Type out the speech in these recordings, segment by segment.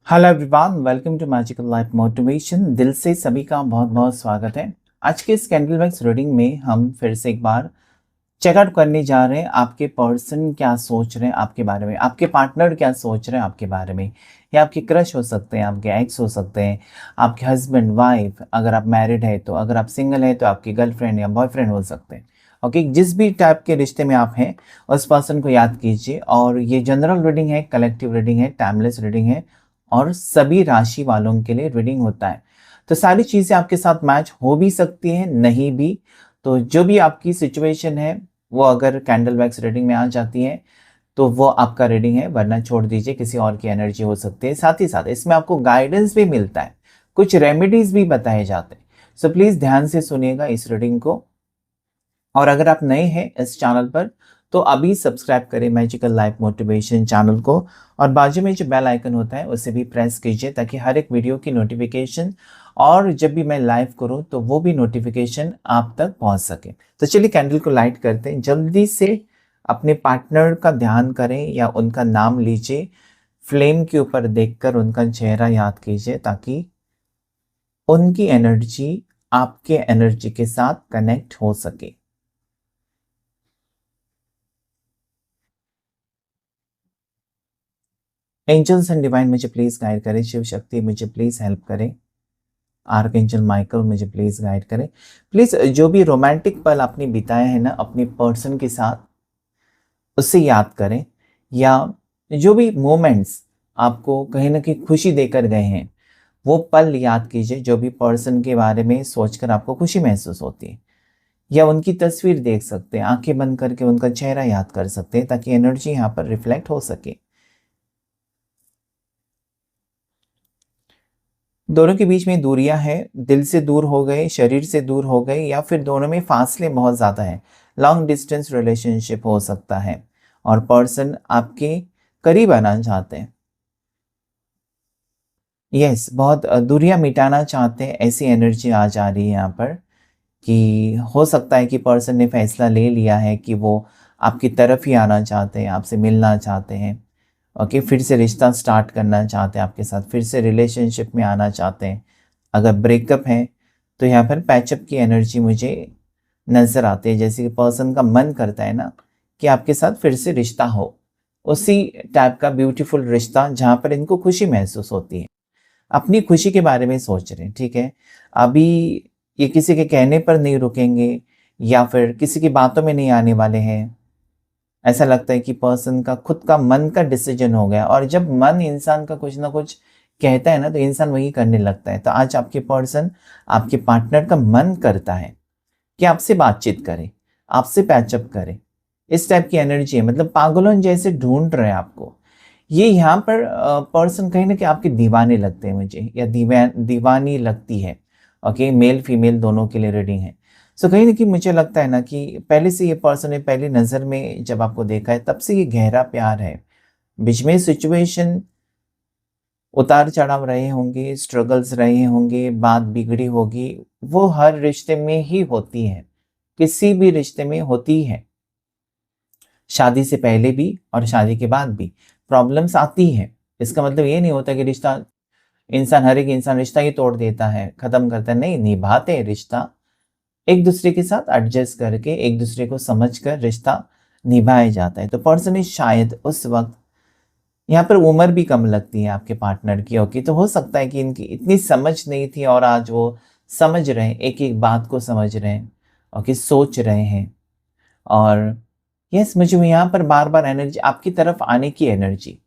Hello everyone, welcome to magical life motivation. दिल से सभी का बहुत बहुत स्वागत है। आज के इस कैंडल वैक्स रीडिंग में हम फिर से एक बार चेकआउट करने जा रहे हैं आपके पर्सन क्या सोच रहे हैं आपके बारे में, आपके पार्टनर क्या सोच रहे हैं आपके बारे में। या आपके क्रश हो सकते हैं, आपके एक्स हो सकते हैं, आपके हस्बैंड वाइफ, अगर आप मैरिड है तो, अगर आप सिंगल है तो आपकी गर्लफ्रेंड या बॉयफ्रेंड हो सकते हैं। ओके, जिस भी टाइप के रिश्ते में आप हैं उस पर्सन को याद कीजिए। और ये जनरल रीडिंग है, कलेक्टिव रीडिंग है, टाइमलेस रीडिंग है और सभी राशि वालों के लिए रीडिंग होता है। तो सारी चीज़ें आपके साथ मैच हो भी सकती हैं, नहीं भी। तो जो भी आपकी सिचुएशन है वो अगर कैंडल वैक्स रीडिंग में आ जाती है तो वो आपका रीडिंग है, वरना छोड़ दीजिए, किसी और की एनर्जी हो सकती है। साथ ही साथ इसमें आपको गाइडेंस भी मिलता है, कुछ रेमेडीज भी बताए जाते हैं। सो प्लीज़ ध्यान से सुनिएगा इस रीडिंग को। और अगर आप नए हैं इस चैनल पर तो अभी सब्सक्राइब करें मैजिकल लाइफ मोटिवेशन चैनल को, और बाजू में जो बेल आइकन होता है उसे भी प्रेस कीजिए ताकि हर एक वीडियो की नोटिफिकेशन और जब भी मैं लाइव करूं तो वो भी नोटिफिकेशन आप तक पहुंच सके। तो चलिए कैंडल को लाइट करते हैं। जल्दी से अपने पार्टनर का ध्यान करें या उनका नाम लीजिए, फ्लेम के ऊपर देखकर उनका चेहरा याद कीजिए ताकि उनकी एनर्जी आपके एनर्जी के साथ कनेक्ट हो सके। एंजल्स एंड डिवाइन मुझे प्लीज गाइड करें, शिव शक्ति मुझे प्लीज हेल्प करें, आर्क एंजल माइकल मुझे प्लीज गाइड करें। प्लीज जो भी रोमांटिक पल आपने बिताए हैं ना अपने पर्सन के साथ, उससे याद करें। या जो भी मोमेंट्स आपको कहीं ना कहीं खुशी देकर गए हैं वो पल याद कीजिए, जो भी पर्सन के बारे में सोचकर आपको खुशी महसूस होती है। या उनकी तस्वीर देख सकते हैं, आंखें बंद करके उनका चेहरा याद कर सकते हैं ताकि एनर्जी यहाँ पर रिफ्लेक्ट हो सके। दोनों के बीच में दूरियां हैं, दिल से दूर हो गए, शरीर से दूर हो गए, या फिर दोनों में फासले बहुत ज़्यादा हैं। लॉन्ग डिस्टेंस रिलेशनशिप हो सकता है और पर्सन आपके करीब आना चाहते हैं। यस, बहुत दूरियां मिटाना चाहते हैं, ऐसी एनर्जी आ जा रही है यहाँ पर। कि हो सकता है कि पर्सन ने फैसला ले लिया है कि वो आपकी तरफ ही आना चाहते हैं, आपसे मिलना चाहते हैं। ओके, फिर से रिश्ता स्टार्ट करना चाहते हैं आपके साथ, फिर से रिलेशनशिप में आना चाहते हैं। अगर ब्रेकअप है तो यहाँ पर पैचअप की एनर्जी मुझे नज़र आती है, जैसे कि पर्सन का मन करता है ना कि आपके साथ फिर से रिश्ता हो, उसी टाइप का ब्यूटीफुल रिश्ता जहाँ पर इनको खुशी महसूस होती है। अपनी खुशी के बारे में सोच रहे हैं, ठीक है। अभी ये किसी के कहने पर नहीं रुकेंगे या फिर किसी की बातों में नहीं आने वाले हैं। ऐसा लगता है कि पर्सन का खुद का मन का डिसीजन हो गया, और जब मन इंसान का कुछ ना कुछ कहता है ना तो इंसान वही करने लगता है। तो आज आपके पर्सन, आपके पार्टनर का मन करता है कि आपसे बातचीत करे, आपसे पैचअप करे। इस टाइप की एनर्जी है, मतलब पागलों जैसे ढूंढ रहे हैं आपको। ये यहाँ पर पर्सन कहीं ना कहीं आपके दीवाने लगते हैं मुझे, या दीवानी लगती है। ओके, मेल फीमेल दोनों के लिए रीडिंग है। सो कहीं ना कहीं मुझे लगता है ना कि पहले से ये पर्सन ने पहली नज़र में जब आपको देखा है तब से ये गहरा प्यार है। बीच में सिचुएशन, उतार चढ़ाव रहे होंगे, स्ट्रगल्स रहे होंगे, बात बिगड़ी होगी, वो हर रिश्ते में ही होती है, किसी भी रिश्ते में होती है। शादी से पहले भी और शादी के बाद भी प्रॉब्लम्स आती है। इसका मतलब ये नहीं होता कि रिश्ता, इंसान, हर एक इंसान रिश्ता ही तोड़ देता है, खत्म करता है। नहीं, निभाते हैं रिश्ता, एक दूसरे के साथ एडजस्ट करके, एक दूसरे को समझकर रिश्ता निभाया जाता है। तो पर्सन इज शायद उस वक्त, यहाँ पर उम्र भी कम लगती है आपके पार्टनर की। ओके, तो हो सकता है कि इनकी इतनी समझ नहीं थी और आज वो समझ रहे हैं, एक एक बात को समझ रहे हैं। ओके, सोच रहे हैं। और यस, मुझे यहाँ पर बार बार एनर्जी आपकी तरफ आने की एनर्जी।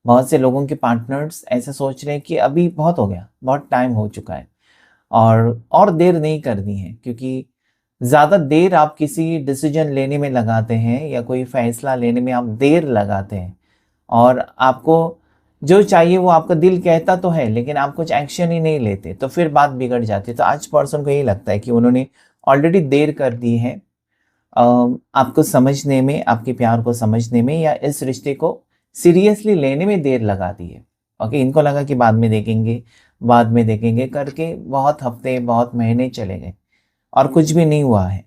बहुत से लोगों के पार्टनर्स ऐसा सोच रहे हैं कि अभी बहुत हो गया, बहुत टाइम हो चुका है और देर नहीं करनी है, क्योंकि ज़्यादा देर आप किसी डिसीजन लेने में लगाते हैं या कोई फैसला लेने में आप देर लगाते हैं, और आपको जो चाहिए वो आपका दिल कहता तो है लेकिन आप कुछ एक्शन ही नहीं लेते, तो फिर बात बिगड़ जाती है। तो आज पर्सन को यही लगता है कि उन्होंने ऑलरेडी देर कर दी है आपको समझने में, आपके प्यार को समझने में, या इस रिश्ते को सीरियसली लेने में देर लगा दी है। ओके, इनको लगा कि बाद में देखेंगे, बाद में देखेंगे करके बहुत हफ्ते, बहुत महीने चले गए और कुछ भी नहीं हुआ है।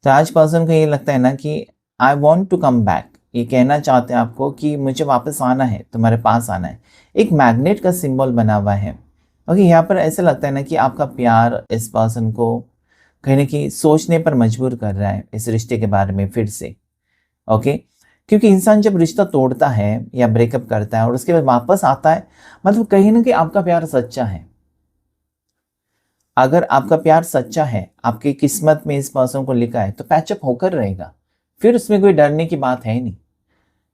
तो आज पर्सन को ये लगता है ना कि I want to come back, ये कहना चाहते हैं आपको कि मुझे वापस आना है, तुम्हारे पास आना है। एक मैग्नेट का सिंबल बना हुआ है। ओके, यहाँ पर ऐसा लगता है ना कि आपका प्यार इस पर्सन को कहीं न कहीं सोचने पर मजबूर कर रहा है इस रिश्ते के बारे में फिर से। ओके, क्योंकि इंसान जब रिश्ता तोड़ता है या ब्रेकअप करता है और उसके बाद वापस आता है, मतलब कहीं न कहीं आपका प्यार सच्चा है। अगर आपका प्यार सच्चा है, आपकी किस्मत में इस पर्सन को लिखा है, तो पैचअप होकर रहेगा। फिर उसमें कोई डरने की बात है नहीं।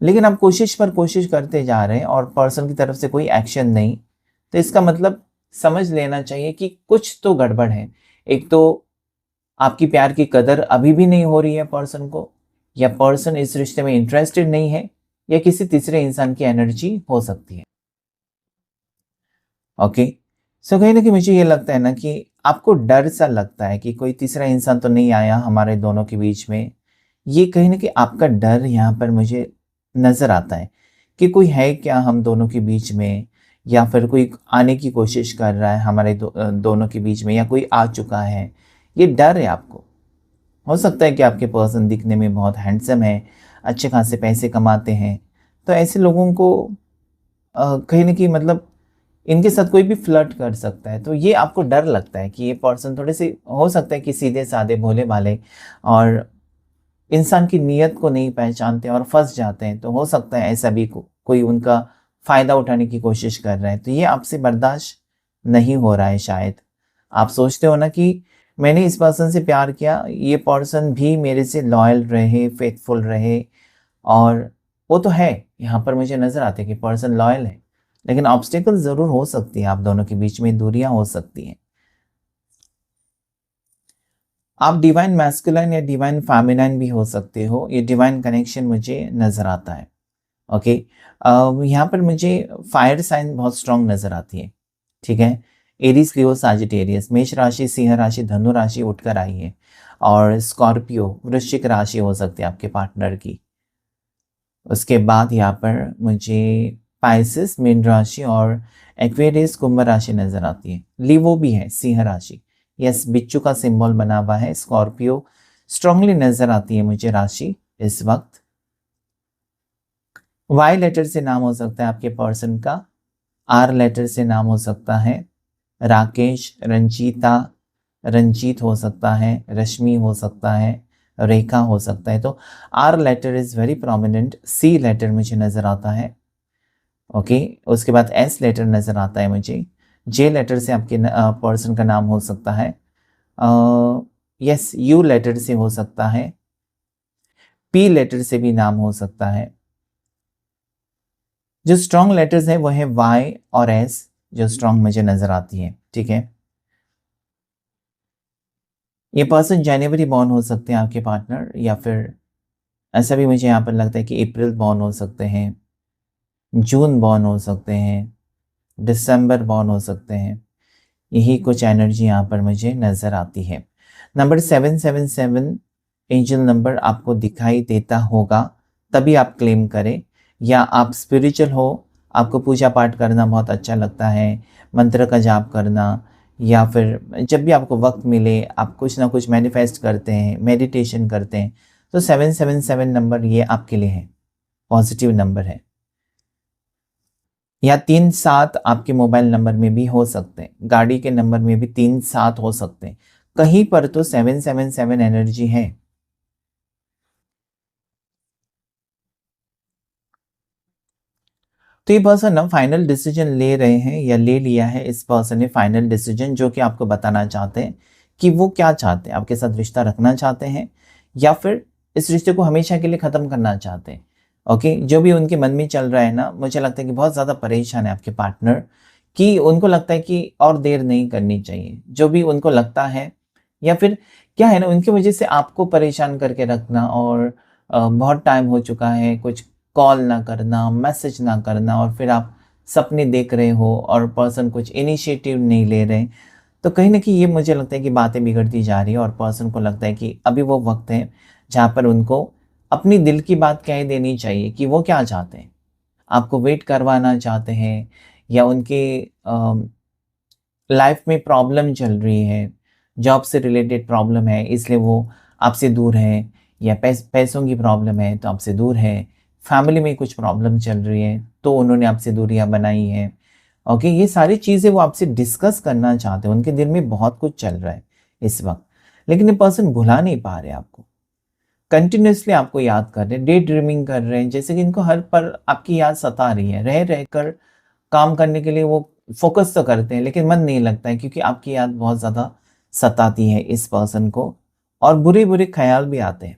लेकिन आप कोशिश पर कोशिश करते जा रहे हैं और पर्सन की तरफ से कोई एक्शन नहीं, तो इसका मतलब समझ लेना चाहिए कि कुछ तो गड़बड़ है। एक तो आपकी प्यार की कदर अभी भी नहीं हो रही है पर्सन को, या पर्सन इस रिश्ते में इंटरेस्टेड नहीं है, या किसी तीसरे इंसान की एनर्जी हो सकती है। ओके, सो कहीं ना कहीं मुझे ये लगता है ना कि आपको डर सा लगता है कि कोई तीसरा इंसान तो नहीं आया हमारे दोनों के बीच में। ये कहीं ना कहीं आपका डर यहाँ पर मुझे नज़र आता है कि कोई है क्या हम दोनों के बीच में, या फिर कोई आने की कोशिश कर रहा है हमारे दोनों के बीच में, या कोई आ चुका है। ये डर है आपको। हो सकता है कि आपके पर्सन दिखने में बहुत हैंडसम है, अच्छे खासे पैसे कमाते हैं, तो ऐसे लोगों को कहीं न कहीं मतलब इनके साथ कोई भी फ्लर्ट कर सकता है। तो ये आपको डर लगता है कि ये पर्सन थोड़े-से हो सकता है कि सीधे-साधे, भोले-भाले और इंसान की नीयत को नहीं पहचानते और फँस जाते हैं। तो हो सकता है ऐसा भी कोई उनका फ़ायदा उठाने की कोशिश कर रहा है। तो ये आपसे बर्दाश्त नहीं हो रहा है शायद। आप सोचते हो ना कि मैंने इस पर्सन से प्यार किया, ये पर्सन भी मेरे से लॉयल रहे, फ़ेथफुल रहे, और वो तो है, यहाँ पर मुझे नज़र आता है कि पर्सन लॉयल है। लेकिन ऑब्स्टेकल ज़रूर हो सकती है, आप दोनों के बीच में दूरियाँ हो सकती हैं। आप डिवाइन मैस्कुलाइन या डिवाइन फेमिनाइन भी हो सकते हो, ये डिवाइन कनेक्शन मुझे नज़र आता है। ओके, यहाँ पर मुझे फायर साइन बहुत स्ट्रॉन्ग नज़र आती है, ठीक है? एरीज, लियो, साजिटेरियस, मेष राशि, सिंह राशि, धनु राशि उठकर आई है, और स्कॉर्पियो, वृश्चिक राशि हो सकती है आपके पार्टनर की। उसके बाद यहाँ पर मुझे पाइसेस, मीन राशि, और एक्वेरियस, कुंभ राशि नज़र आती है। लीवो भी है, सिंह राशि। यस, बिच्छू का सिंबल बना हुआ है। स्कॉर्पियो स्ट्रांगली नज़र आती है मुझे राशि इस वक्त। वाई लेटर से नाम हो सकता है आपके पर्सन का। आर लेटर से नाम हो सकता है राकेश, रंजीता, रंजीत हो सकता है, रश्मि हो सकता है, रेखा हो सकता है। तो R letter is very prominent. C letter मुझे नज़र आता है। ओके, उसके बाद एस लेटर नज़र आता है मुझे। जे लेटर से आपके पर्सन का नाम हो सकता है। यस, यू लेटर से हो सकता है। पी लेटर से भी नाम हो सकता है। जो स्ट्रॉन्ग लेटर्स हैं वो है वाई और एस, जो स्ट्रॉन्ग मुझे नज़र आती है, ठीक है? ये पर्सन जनवरी बॉर्न हो सकते हैं आपके पार्टनर, या फिर ऐसा भी मुझे यहाँ पर लगता है कि अप्रैल बॉर्न हो सकते हैं, जून बॉर्न हो सकते हैं, दिसंबर बॉर्न हो सकते हैं। यही कुछ एनर्जी यहाँ पर मुझे नज़र आती है। नंबर 777 एंजल नंबर आपको दिखाई देता होगा, तभी आप क्लेम करें। या आप स्पिरिचुअल हो, आपको पूजा पाठ करना बहुत अच्छा लगता है, मंत्र का जाप करना, या फिर जब भी आपको वक्त मिले आप कुछ ना कुछ मैनिफेस्ट करते हैं, मेडिटेशन करते हैं, तो 777 नंबर ये आपके लिए है, पॉजिटिव नंबर है। या 3-7 आपके मोबाइल नंबर में भी हो सकते हैं, गाड़ी के नंबर में भी 3-7 हो सकते हैं, कहीं पर तो 777 एनर्जी है। तो ये पर्सन ना फाइनल डिसीजन ले रहे हैं, या ले लिया है इस पर्सन ने फाइनल डिसीजन, जो कि आपको बताना चाहते हैं कि वो क्या चाहते हैं, आपके साथ रिश्ता रखना चाहते हैं, या फिर इस रिश्ते को हमेशा के लिए ख़त्म करना चाहते हैं। ओके, जो भी उनके मन में चल रहा है ना, मुझे लगता है कि बहुत ज़्यादा परेशान है आपके पार्टनर, कि उनको लगता है कि और देर नहीं करनी चाहिए। जो भी उनको लगता है, या फिर क्या है ना, उनकी वजह से आपको परेशान करके रखना, और बहुत टाइम हो चुका है, कुछ कॉल ना करना, मैसेज ना करना, और फिर आप सपने देख रहे हो और पर्सन कुछ इनिशिएटिव नहीं ले रहे। तो कहीं न कहीं ये मुझे लगता है कि बातें बिगड़ती जा रही है, और पर्सन को लगता है कि अभी वो वक़्त है जहाँ पर उनको अपनी दिल की बात कह देनी चाहिए कि वो क्या चाहते हैं। आपको वेट करवाना चाहते हैं, या उनके लाइफ़ में प्रॉब्लम चल रही है, जॉब से रिलेटेड प्रॉब्लम है इसलिए वो आपसे दूर हैं, या पैसों की प्रॉब्लम है तो आपसे दूर है, फैमिली में कुछ प्रॉब्लम चल रही है तो उन्होंने आपसे दूरियां बनाई हैं। ओके, ये सारी चीज़ें वो आपसे डिस्कस करना चाहते हैं, उनके दिल में बहुत कुछ चल रहा है इस वक्त, लेकिन ये पर्सन भुला नहीं पा रहे आपको, कंटिन्यूसली आपको याद कर रहे हैं, डे ड्रीमिंग कर रहे हैं, जैसे कि इनको हर पल आपकी याद सता रही है। रह रहकर काम करने के लिए वो फोकस तो करते हैं लेकिन मन नहीं लगता है, क्योंकि आपकी याद बहुत ज़्यादा सताती है इस पर्सन को, और बुरे बुरे ख्याल भी आते हैं।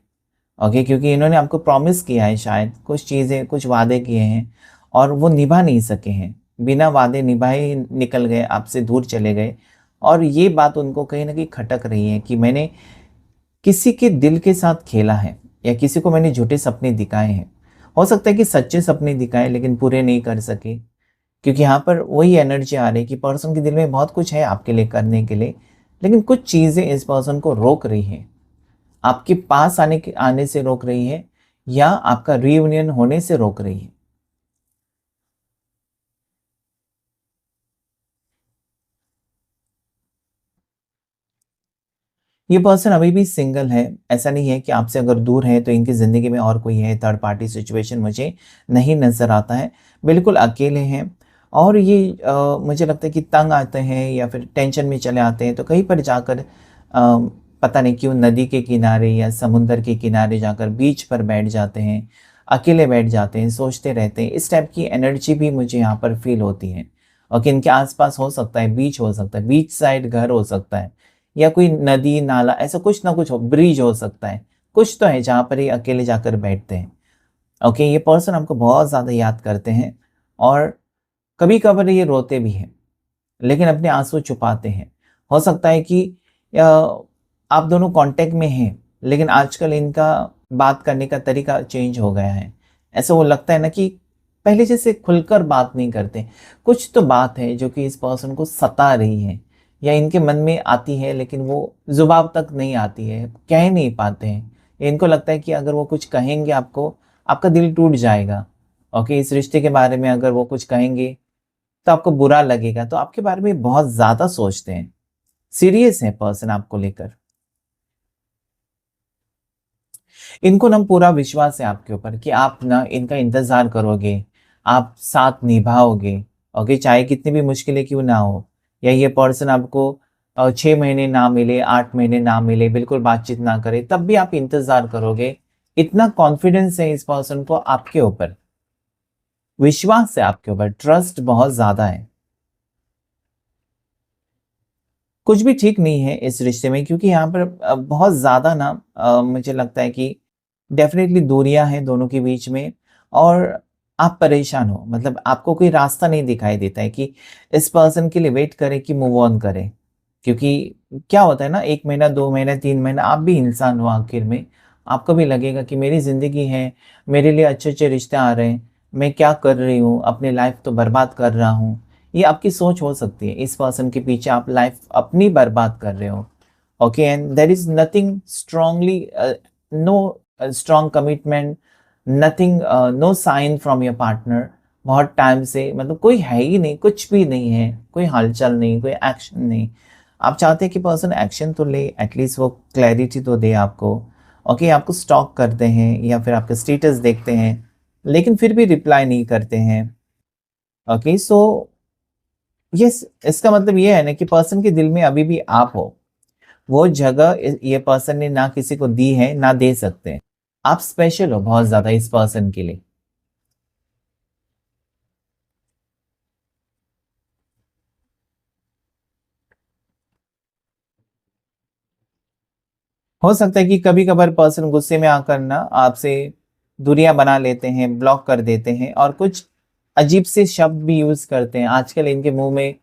ओके, क्योंकि इन्होंने आपको प्रॉमिस किया है, शायद कुछ चीज़ें, कुछ वादे किए हैं और वो निभा नहीं सके हैं, बिना वादे निभाए ही निकल गए, आपसे दूर चले गए। और ये बात उनको कहीं ना कहीं खटक रही है कि मैंने किसी के दिल के साथ खेला है, या किसी को मैंने झूठे सपने दिखाए हैं। हो सकता है कि सच्चे सपने दिखाए लेकिन पूरे नहीं कर सके, क्योंकि यहाँ पर वही एनर्जी आ रही है कि पर्सन के दिल में बहुत कुछ है आपके लिए करने के लिए, लेकिन कुछ चीज़ें इस पर्सन को रोक रही हैं, आपके पास आने से रोक रही है, या आपका रीयूनियन होने से रोक रही है। ये पर्सन अभी भी सिंगल है, ऐसा नहीं है कि आपसे अगर दूर है तो इनकी ज़िंदगी में और कोई है, थर्ड पार्टी सिचुएशन मुझे नहीं नज़र आता है। बिल्कुल अकेले हैं, और ये मुझे लगता है कि तंग आते हैं या फिर टेंशन में चले आते हैं तो कहीं पर जाकर पता नहीं क्यों नदी के किनारे या समुंदर के किनारे जाकर बीच पर बैठ जाते हैं, अकेले बैठ जाते हैं, सोचते रहते हैं। इस टाइप की एनर्जी भी मुझे यहाँ पर फील होती है। और कि इनके आसपास हो सकता है बीच, हो सकता है बीच साइड घर हो सकता है, या कोई नदी नाला, ऐसा कुछ ना कुछ हो, ब्रिज हो सकता है, कुछ तो है जहाँ पर ये अकेले जाकर बैठते हैं। ओके, ये पर्सन आपको बहुत ज़्यादा याद करते हैं, और कभी कभार ये रोते भी हैं लेकिन अपने आंसू छुपाते हैं। हो सकता है कि आप दोनों कांटेक्ट में हैं लेकिन आजकल इनका बात करने का तरीका चेंज हो गया है। ऐसा वो लगता है ना कि पहले जैसे खुलकर बात नहीं करते। कुछ तो बात है जो कि इस पर्सन को सता रही है, या इनके मन में आती है लेकिन वो जुबान तक नहीं आती है, कह नहीं पाते हैं। इनको लगता है कि अगर वो कुछ कहेंगे आपको, आपका दिल टूट जाएगा। ओके, इस रिश्ते के बारे में अगर वो कुछ कहेंगे तो आपको बुरा लगेगा, तो आपके बारे में बहुत ज़्यादा सोचते हैं, सीरियस है पर्सन आपको लेकर। इनको ना पूरा विश्वास है आपके ऊपर कि आप ना इनका इंतज़ार करोगे, आप साथ निभाओगे, ओके, चाहे कितनी भी मुश्किलें क्यों ना हो, या ये पर्सन आपको 6 महीने ना मिले, 8 महीने ना मिले, बिल्कुल बातचीत ना करे, तब भी आप इंतज़ार करोगे। इतना कॉन्फिडेंस है इस पर्सन को आपके ऊपर, विश्वास है आपके ऊपर, ट्रस्ट बहुत ज़्यादा है। कुछ भी ठीक नहीं है इस रिश्ते में, क्योंकि यहाँ पर बहुत ज़्यादा ना मुझे लगता है कि डेफ़िनेटली दूरियाँ हैं दोनों के बीच में, और आप परेशान हो, मतलब आपको कोई रास्ता नहीं दिखाई देता है कि इस पर्सन के लिए वेट करें कि मूव ऑन करें। क्योंकि क्या होता है ना, 1 महीना, 2 महीना, 3 महीना, आप भी इंसान हो आखिर में। आपको भी लगेगा कि मेरी ज़िंदगी है, मेरे लिए अच्छे-अच्छे रिश्ते आ रहे हैं, मैं क्या कर रही हूँ, अपनी लाइफ़ तो बर्बाद कर रहा हूँ। ये आपकी सोच हो सकती है, इस पर्सन के पीछे आप लाइफ़ अपनी बर्बाद कर रहे हो। Okay, and there is nothing strongly no strong commitment, nothing, no sign from your partner. बहुत टाइम से मतलब कोई है ही नहीं, कुछ भी नहीं है, कोई हलचल नहीं, कोई एक्शन नहीं। आप चाहते हैं कि पर्सन एक्शन तो ले, एटलीस्ट वो क्लैरिटी तो दे आपको। ओके, आपको स्टॉक करते हैं या फिर आपका स्टेटस देखते हैं लेकिन फिर भी रिप्लाई नहीं करते हैं। ओके, सो यस, इसका मतलब ये है ना कि पर्सन के दिल में अभी भी आप हो। वो जगह ये पर्सन ने ना किसी को दी है, ना दे सकते हैं। आप स्पेशल हो बहुत ज़्यादा इस पर्सन के लिए। हो सकता है कि कभी-कभार पर्सन गुस्से में आकर ना आपसे दूरियाँ बना लेते हैं, ब्लॉक कर देते हैं, और कुछ अजीब से शब्द भी यूज़ करते हैं। आजकल इनके मुँह में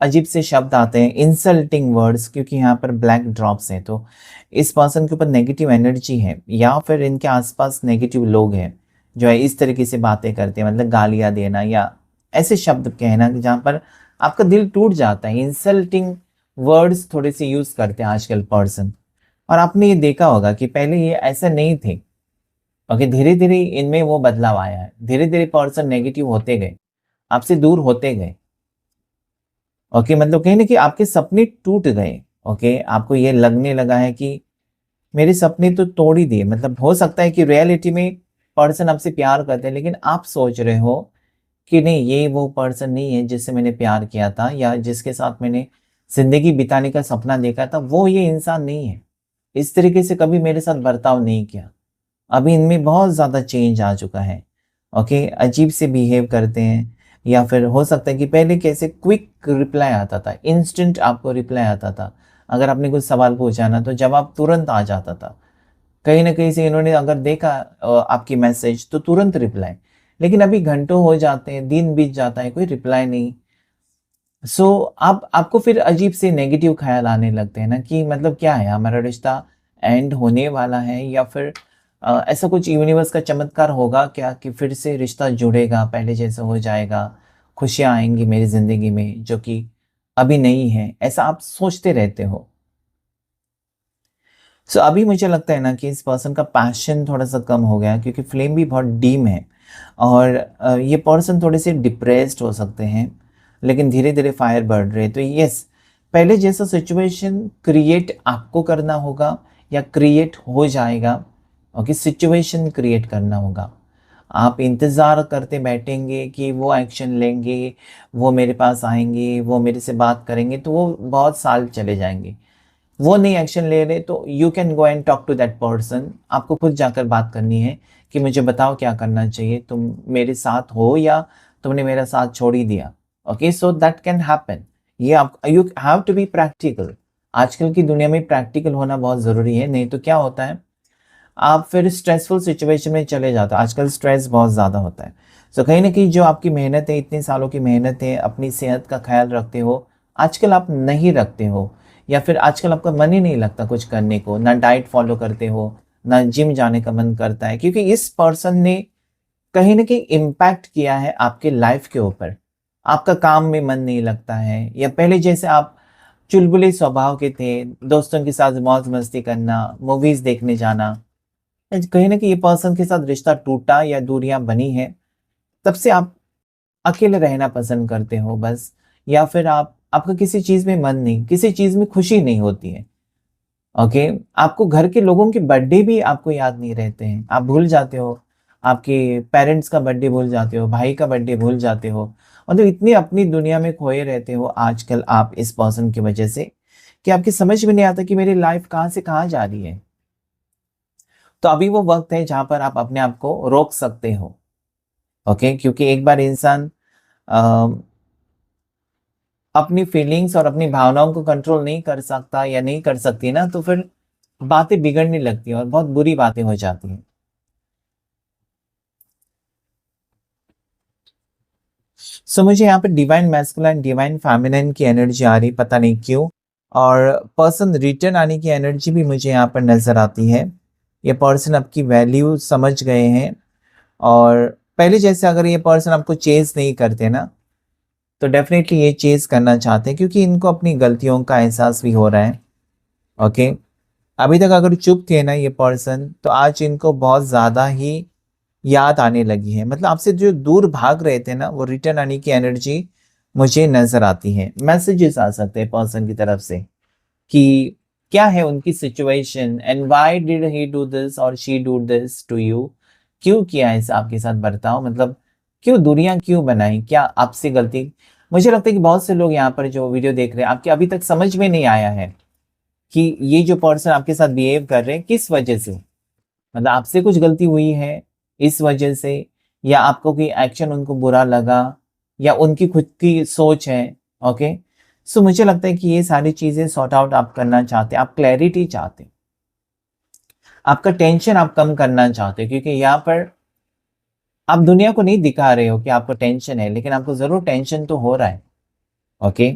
अजीब से शब्द आते हैं, इंसल्टिंग वर्ड्स, क्योंकि यहाँ पर ब्लैक ड्रॉप्स हैं, तो इस पर्सन के ऊपर नेगेटिव एनर्जी है, या फिर इनके आसपास नेगेटिव लोग हैं जो है इस तरीके से बातें करते हैं, मतलब गालियाँ देना या ऐसे शब्द कहना कि जहाँ पर आपका दिल टूट जाता है। इंसल्टिंग वर्ड्स थोड़े से यूज़ करते हैं आजकल पर्सन, और आपने ये देखा होगा कि पहले ये ऐसा नहीं थे। ओके, धीरे धीरे इनमें वो बदलाव आया है, धीरे धीरे पर्सन नेगेटिव होते गए, आपसे दूर होते गए। ओके, मतलब कहीं ना कि आपके सपने टूट गए। ओके, आपको ये लगने लगा है कि मेरे सपने तो तोड़ ही दिए, मतलब हो सकता है कि रियलिटी में पर्सन आपसे प्यार करते हैं, लेकिन आप सोच रहे हो कि नहीं, ये वो पर्सन नहीं है जिससे मैंने प्यार किया था या जिसके साथ मैंने ज़िंदगी बिताने का सपना देखा था, वो ये इंसान नहीं है। इस तरीके से कभी मेरे साथ बर्ताव नहीं किया। अभी इनमें बहुत ज़्यादा चेंज आ चुका है। ओके, अजीब से बिहेव करते हैं, या फिर हो सकता है कि पहले कैसे क्विक रिप्लाई आता था, इंस्टेंट आपको रिप्लाई आता था। अगर आपने कुछ सवाल पूछा ना, तो जवाब तुरंत आ जाता था। कहीं न कहीं से इन्होंने अगर देखा आपकी मैसेज तो तुरंत रिप्लाई। लेकिन अभी घंटों हो जाते हैं, दिन बीत जाता है, कोई रिप्लाई नहीं। सो अब आपको फिर अजीब से नेगेटिव ख़्याल आने लगते हैं ना कि मतलब क्या है, हमारा रिश्ता एंड होने वाला है, या फिर ऐसा कुछ यूनिवर्स का चमत्कार होगा क्या कि फिर से रिश्ता जुड़ेगा, पहले जैसा हो जाएगा, खुशियाँ आएँगी मेरी ज़िंदगी में जो कि अभी नहीं है, ऐसा आप सोचते रहते हो। सो अभी मुझे लगता है ना कि इस पर्सन का पैशन थोड़ा-सा कम हो गया है, क्योंकि फ्लेम भी बहुत डिम है, और ये पर्सन थोड़े से डिप्रेस्ड हो सकते हैं, लेकिन धीरे-धीरे फायर बढ़ रहे हैं। तो यस, पहले जैसा सिचुएशन क्रिएट आपको करना होगा या क्रिएट हो जाएगा, ओके, सिचुएशन क्रिएट करना होगा। आप इंतज़ार करते बैठेंगे कि वो एक्शन लेंगे, वो मेरे पास आएँगे, वो मेरे से बात करेंगे, तो वो बहुत साल चले जाएँगे। वो नहीं एक्शन ले रहे, तो you can go and talk to that person. आपको खुद जाकर बात करनी है कि मुझे बताओ क्या करना चाहिए, तुम मेरे साथ हो या तुमने मेरा साथ छोड़ ही दिया। Okay, so that can happen. ये आप, you have to be practical. आजकल की दुनिया में प्रैक्टिकल होना बहुत ज़रूरी है, नहीं तो क्या होता है, आप फिर स्ट्रेसफुल सिचुएशन में चले जाते हो। आजकल स्ट्रेस बहुत ज़्यादा होता है। सो कहीं न कहीं जो आपकी मेहनत है, इतने सालों की मेहनत है, अपनी सेहत का ख़्याल रखते हो, आजकल आप नहीं रखते हो, या फिर आजकल आपका मन ही नहीं लगता कुछ करने को, ना डाइट फ़ॉलो करते हो, ना जिम जाने का मन करता है, क्योंकि इस पर्सन ने कहीं न कहीं इम्पैक्ट किया है आपके लाइफ़ के ऊपर। आपका काम में मन नहीं लगता है, या पहले जैसे आप चुलबुले स्वभाव के थे, दोस्तों के साथ मौज-मस्ती करना, मूवीज़ देखने जाना। कहीं न कहीं ये पर्सन के साथ रिश्ता टूटा या दूरियाँ बनी हैं, तब से आप अकेले रहना पसंद करते हो बस, या फिर आपका किसी चीज़ में मन नहीं, किसी चीज़ में खुशी नहीं होती है, ओके? आपको घर के लोगों के बर्थडे भी आपको याद नहीं रहते हैं, आप भूल जाते हो, आपके पेरेंट्स का बर्थडे भूल जाते हो, भाई का बर्थडे भूल जाते हो, मतलब इतनी अपनी दुनिया में खोए रहते हो आजकल आप इस पर्सन की वजह से, कि आपकी समझ में नहीं आता कि मेरी लाइफ़ कहाँ से कहाँ जा रही है। तो अभी वो वक़्त है जहाँ पर आप अपने आप को रोक सकते हो, ओके? क्योंकि एक बार इंसान अ, अपनी फीलिंग्स और अपनी भावनाओं को कंट्रोल नहीं कर सकता या नहीं कर सकती ना, तो फिर बातें बिगड़ने लगती हैं और बहुत बुरी बातें हो जाती हैं। सो मुझे यहाँ पे डिवाइन मैस्कुलाइन, डिवाइन फेमिनिन की एनर्जी आ रही, पता नहीं क्यों, और पर्सन रिटर्न आने की एनर्जी भी मुझे यहाँ पर नज़र आती है। ये पर्सन आपकी वैल्यू समझ गए हैं, और पहले जैसे अगर ये पर्सन आपको चेज़ नहीं करते ना, तो डेफ़िनेटली ये चेज़ करना चाहते हैं, क्योंकि इनको अपनी गलतियों का एहसास भी हो रहा है, ओके? अभी तक अगर चुप थे ना ये पर्सन, तो आज इनको बहुत ज़्यादा ही याद आने लगी है। मतलब आपसे जो दूर भाग रहे थे ना, वो रिटर्न आने की एनर्जी मुझे नज़र आती है। मैसेजेस आ सकते हैं पर्सन की तरफ से कि क्या है उनकी situation, and why did he do this और she do this to you? क्यों किया ऐसा आपके साथ बर्ताव? मतलब क्यों दूरियाँ क्यों बनाई? क्या आपसे गलती? मुझे लगता है कि बहुत से लोग यहाँ पर जो वीडियो देख रहे हैं, आपके अभी तक समझ में नहीं आया है कि ये जो पर्सन आपके साथ बिहेव कर रहे हैं, किस वजह से? मतलब आपसे कुछ गलती हुई है इस वजह से, या आपको कोई एक्शन उनको बुरा लगा, या उनकी खुद की सोच है, ओके? सो मुझे लगता है कि ये सारी चीज़ें सॉर्ट आउट आप करना चाहते हैं, आप क्लैरिटी चाहते हैं, आपका टेंशन आप कम करना चाहते हैं, क्योंकि यहाँ पर आप दुनिया को नहीं दिखा रहे हो कि आपको टेंशन है, लेकिन आपको ज़रूर टेंशन तो हो रहा है, ओके?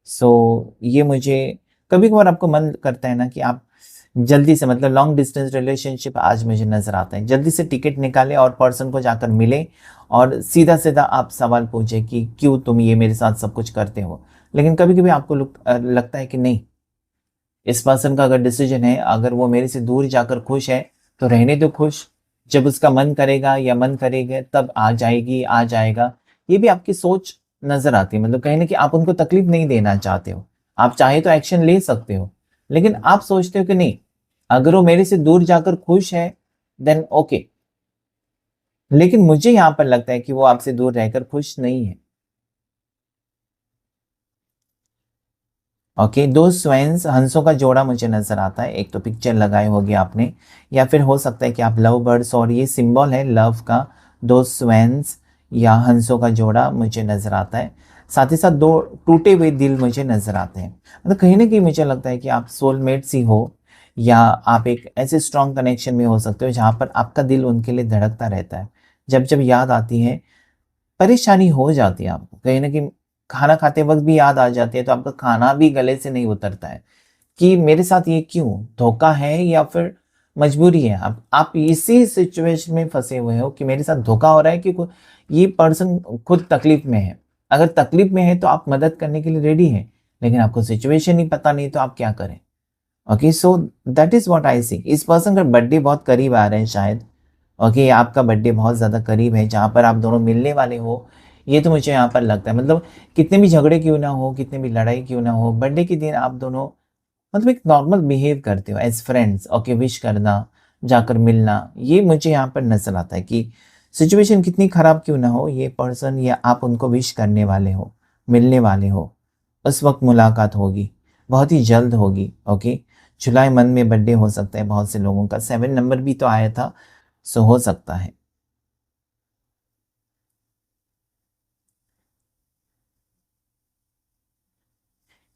सो ये मुझे कभी-कभार आपको मन करता है ना कि आप जल्दी से, मतलब लॉन्ग डिस्टेंस रिलेशनशिप आज मुझे नज़र आता है, जल्दी से टिकट निकालें और पर्सन को जाकर मिलें, और सीधा-सीधा आप सवाल पूछें कि क्यों तुम ये मेरे साथ सब कुछ करते हो? लेकिन कभी-कभी आपको लगता है कि नहीं, इस पर्सन का अगर डिसीजन है, अगर वो मेरे से दूर जाकर खुश है, तो रहने दो खुश। जब उसका मन करेगा या मन करेगा तब आ जाएगी, आ जाएगा। ये भी आपकी सोच नज़र आती है, मतलब कहीं न कहीं आप उनको तकलीफ नहीं देना चाहते हो। आप चाहे तो एक्शन ले सकते हो, लेकिन आप सोचते हो कि नहीं, अगर वो मेरे से दूर जाकर खुश है, देन ओके, लेकिन मुझे यहाँ पर लगता है कि वो आपसे दूर रहकर खुश नहीं है। ओके, दो स्वेन्स हंसों का जोड़ा मुझे नज़र आता है। एक तो पिक्चर लगाई होगी आपने, या फिर हो सकता है कि आप लव बर्ड्स, और ये सिंबल है लव का, दो स्वेन्स या हंसों का जोड़ा मुझे नज़र आता है। साथ ही साथ दो टूटे हुए दिल मुझे नज़र आते हैं। मतलब कहीं ना कहीं मुझे लगता है कि आप सोलमेट्स ही हो, या आप एक ऐसे स्ट्रॉन्ग कनेक्शन में हो सकते हो जहाँ पर आपका दिल उनके लिए धड़कता रहता है। जब जब याद आती है, परेशानी हो जाती है आपको, कहीं न कहीं खाना खाते वक़्त भी याद आ जाती है, तो आपका खाना भी गले से नहीं उतरता है कि मेरे साथ ये क्यों? धोखा है या फिर मजबूरी है? आप इसी सिचुएशन में फँसे हुए हो कि मेरे साथ धोखा हो रहा है कि को ये पर्सन खुद तकलीफ़ में है। अगर तकलीफ़ में है तो आप मदद करने के लिए रेडी हैं, लेकिन आपको सिचुएशन ही पता नहीं तो आप क्या करें? Okay, so that is what I see. इस पर्सन का बर्थडे बहुत करीब आ रहा है शायद। ओके, आपका बर्थडे बहुत ज़्यादा करीब है जहाँ पर आप दोनों मिलने वाले हो, ये तो मुझे यहाँ पर लगता है। मतलब कितने भी झगड़े क्यों ना हो, कितने भी लड़ाई क्यों ना हो, बर्थडे के दिन आप दोनों मतलब एक नॉर्मल बिहेव करते हो एज़ फ्रेंड्स। ओके, विश करना, जाकर मिलना, ये मुझे यहाँ पर नज़र आता है कि सिचुएशन कितनी ख़राब क्यों ना हो, ये पर्सन या आप उनको विश करने वाले हो, मिलने वाले हो। उस वक़्त मुलाकात होगी, बहुत ही जल्द होगी। ओके, जुलाई मंथ में बर्थडे हो सकता है बहुत से लोगों का, 7 नंबर भी तो आया था, सो हो सकता है।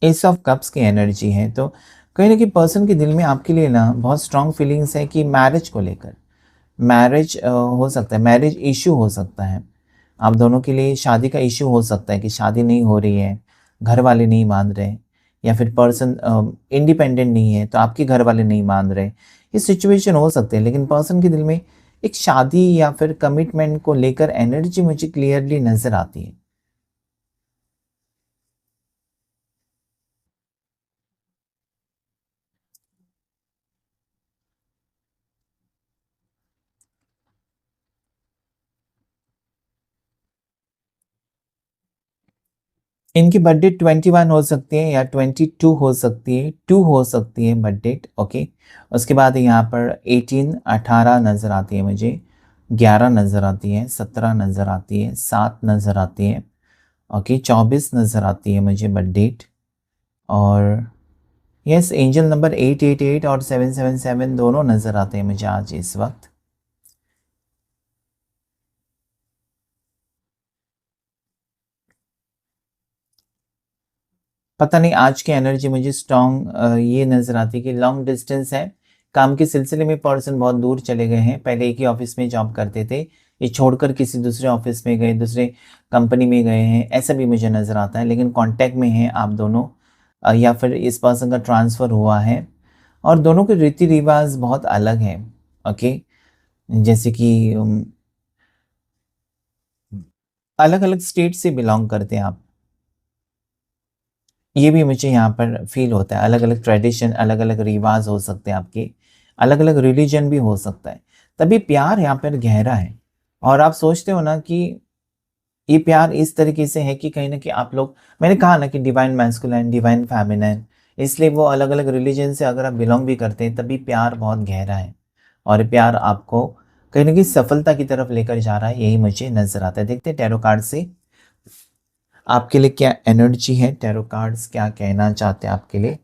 एस ऑफ कप्स की एनर्जी है, तो कहीं न कहीं पर्सन के दिल में आपके लिए ना बहुत स्ट्रॉन्ग फीलिंग्स है कि मैरिज को लेकर। मैरिज हो सकता है, मैरिज इश्यू हो सकता है। आप दोनों के लिए शादी का इश्यू हो सकता है कि शादी नहीं हो रही है, घर वाले नहीं मान रहे, या फिर पर्सन इंडिपेंडेंट नहीं है तो आपके घर वाले नहीं मान रहे। ये सिचुएशन हो सकते हैं, लेकिन पर्सन के दिल में एक शादी या फिर कमिटमेंट को लेकर एनर्जी मुझे क्लियरली नज़र आती है। इनकी बर्थडे 21 हो सकती है या 22 हो सकती है, 2 हो सकती है बर्थ डेट। ओके, उसके बाद यहाँ पर 18, 18 नज़र आती है मुझे, 11 नज़र आती है, 17 नज़र आती है, 7 नज़र आती है। ओके, 24 नज़र आती है मुझे बर्थ डेट। और यस, एंजल नंबर 888 और 777 दोनों नज़र आते हैं मुझे आज इस वक्त। पता नहीं आज की एनर्जी मुझे स्ट्रॉन्ग ये नज़र आती है कि लॉन्ग डिस्टेंस है। काम के सिलसिले में पर्सन बहुत दूर चले गए हैं। पहले एक ही ऑफ़िस में जॉब करते थे। ये छोड़कर किसी दूसरे ऑफ़िस में गए, दूसरे कंपनी में गए हैं, ऐसा भी मुझे नज़र आता है। लेकिन कॉन्टैक्ट में हैं आप दोनों, या फिर इस पर्सन का ट्रांसफ़र हुआ है, और दोनों के रीति-रिवाज़ बहुत अलग हैं। ओके? जैसे कि अलग-अलग स्टेट से बिलॉन्ग करते हैं आप। ये भी मुझे यहाँ पर फ़ील होता है। अलग-अलग ट्रेडिशन, अलग-अलग रिवाज़ हो सकते हैं आपके, अलग-अलग रिलीजन भी हो सकता है। तभी प्यार यहाँ पर गहरा है, और आप सोचते हो ना कि ये प्यार इस तरीके से है कि कहीं न कहीं आप लोग, मैंने कहा ना कि डिवाइन मैस्कुलाइन, डिवाइन फेमिनाइन, इसलिए वो अलग-अलग रिलीजन से अगर आप बिलॉन्ग भी करते हैं, तभी प्यार बहुत गहरा है। और प्यार आपको कहीं न कहीं सफलता की तरफ लेकर जा रहा है, यही मुझे नज़र आता है। देखते हैं टैरो कार्ड से आपके लिए क्या एनर्जी है, टैरो कार्ड्स क्या कहना चाहते हैं आपके लिए?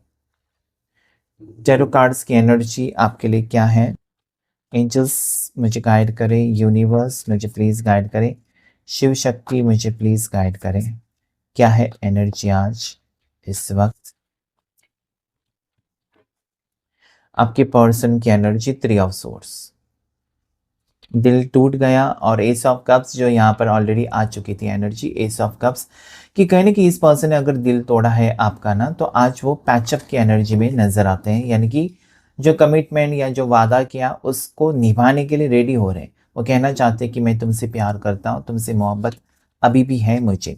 टैरो कार्ड्स की एनर्जी आपके लिए क्या है? एंजल्स मुझे गाइड करें, यूनिवर्स मुझे प्लीज़ गाइड करें, शिव शक्ति मुझे प्लीज़ गाइड करें। क्या है एनर्जी आज इस वक़्त? आपके पर्सन की एनर्जी 3 ऑफ सोर्ड्स। दिल टूट गया, और एस ऑफ कप्स जो यहाँ पर ऑलरेडी आ चुकी थी एनर्जी, एस ऑफ कप्स कि कहीं न कहीं इस पर्सन ने अगर दिल तोड़ा है आपका ना, तो आज वो पैचअप की एनर्जी में नज़र आते हैं। यानी कि जो कमिटमेंट या जो वादा किया उसको निभाने के लिए रेडी हो रहे हैं। वो कहना चाहते हैं कि मैं तुमसे प्यार करता हूँ, तुमसे मोहब्बत अभी भी है मुझे।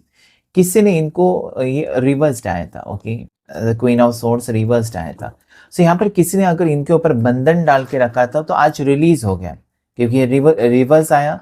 किसी ने इनको ये रिवर्स्ड आया था। Okay, queen of swords reversed आया था। सो यहाँ पर किसी ने अगर इनके ऊपर बंधन डाल के रखा था, तो आज रिलीज़ हो गया। क्योंकि ये रिवर्स आया,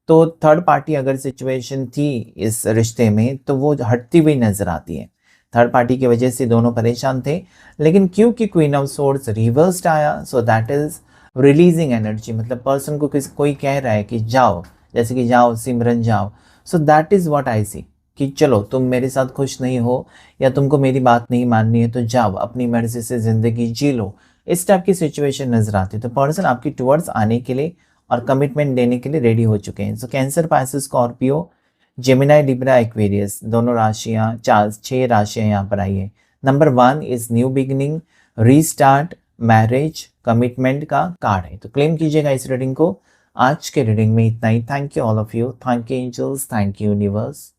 तो थर्ड पार्टी अगर सिचुएशन थी इस रिश्ते में, तो वो हटती हुई नज़र आती है। थर्ड पार्टी की वजह से दोनों परेशान थे, लेकिन क्योंकि क्वीन ऑफ सोर्ड्स रिवर्स्ड आया, सो दैट इज़ रिलीजिंग एनर्जी। मतलब पर्सन को कोई कह रहा है कि जाओ, जैसे कि जाओ सिमरन जाओ। So that is what I see कि चलो तुम मेरे साथ खुश नहीं हो या तुमको मेरी बात नहीं माननी है तो जाओ अपनी मर्ज़ी से ज़िंदगी जी लो। इस टाइप की सिचुएशन नज़र आती है। तो पर्सन आपकी टुवर्ड्स आने के लिए और कमिटमेंट देने के लिए रेडी हो चुके हैं। So Cancer, Pisces, Scorpio, Gemini, Libra, Aquarius दोनों राशियाँ 6 राशियाँ यहाँ पर आई है। Number 1 is new beginning, restart, marriage, commitment का कार्ड है। तो क्लेम कीजिएगा इस रीडिंग को। आज के रीडिंग में इतना ही। Thank you all of you. Thank you angels, thank you universe.